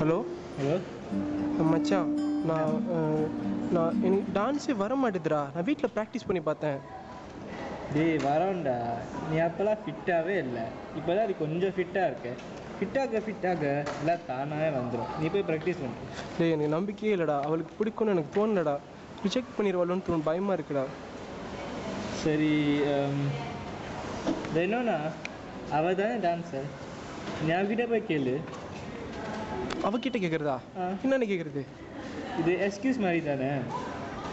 Hello hello மச்சான், எனக்கு டான்ஸே வர மாட்டேதுடா. நான் வீட்டில் ப்ராக்டிஸ் பண்ணி பார்த்தேன். டேய் வரோண்டா, நீ அப்போல்லாம் ஃபிட்டாகவே இல்லை. இப்போதான் அது கொஞ்சம் ஃபிட்டாக இருக்கு. ஃபிட்டாக எல்லாம் தானாகவே வந்துடும். நீ போய் ப்ராக்டிஸ் பண்ணு. டேய் எனக்கு நம்பிக்கையே இல்லைடா. அவளுக்கு பிடிக்கும்னு எனக்கு தோணலடா. ரிஜெக்ட் பண்ணிடுவாளோன்னு தோணும், பயமாக இருக்குடா. சரி, என்னன்னா அவள் தானே டான்ஸர், நீ அவகிட்ட போய் கேளு. அவகிட்ட கேட்குறதா? என்னன்னு கேட்குறது? இது எக்ஸ்கியூஸ் மாதிரி தானே.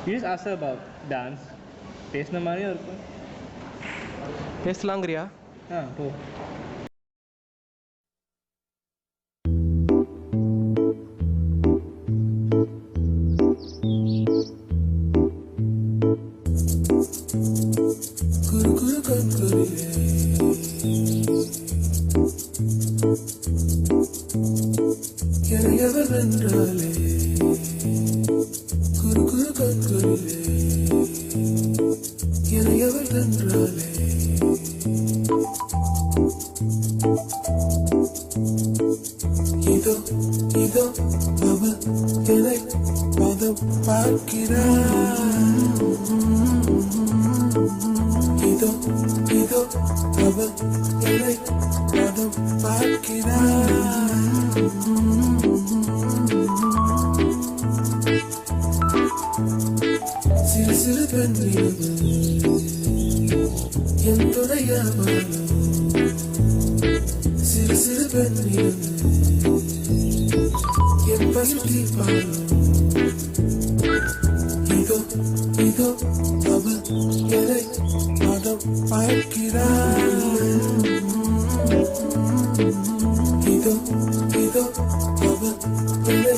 யூஸ் ஆசா அபவுட் டான்ஸ் பேசின மாதிரியும் இருக்கும். பேசலாங்கிறியா? போ. எவர் வென்றாலே குரு குரு கண்களிலே எவர் வென்றாலே இதோ இதோ அவள் என்னை பதம் பார்க்கிறாள். இதோ இதோ அவள் என்னை பதம் பார்க்கிறாள். சிறு சிறு பெண்ணிரவு என் துணையாவாளோ. சிறு சிறு பெண்ணிரவு என் பயில் தீர்ப்பாளோ. இதோ இதோ அவள் என்னை பதம் பார்க்கிறாள். இதோ இதோ அவள் என்னை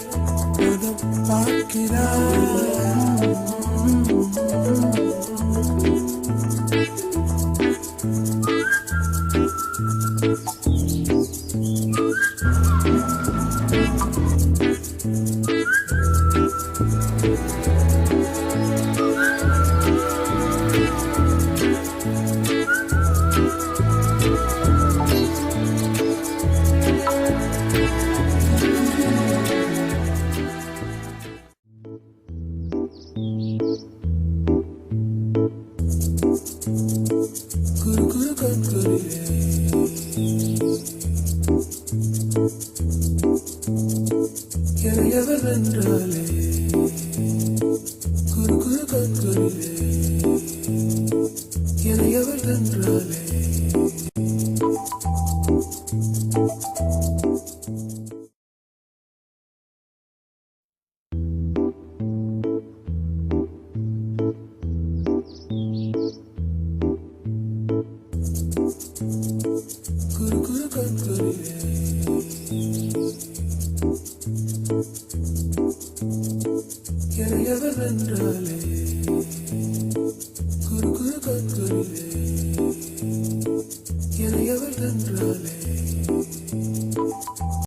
பதம் பார்க்கிறாள். குரு குரு கண்களிலே எவர் வென்றாலே. குரு குரு கண்களிலே எவர் வென்றாலே. குரு குரு கண்களிலே எவர் வென்றாலே. குரு குரு கண்களிலே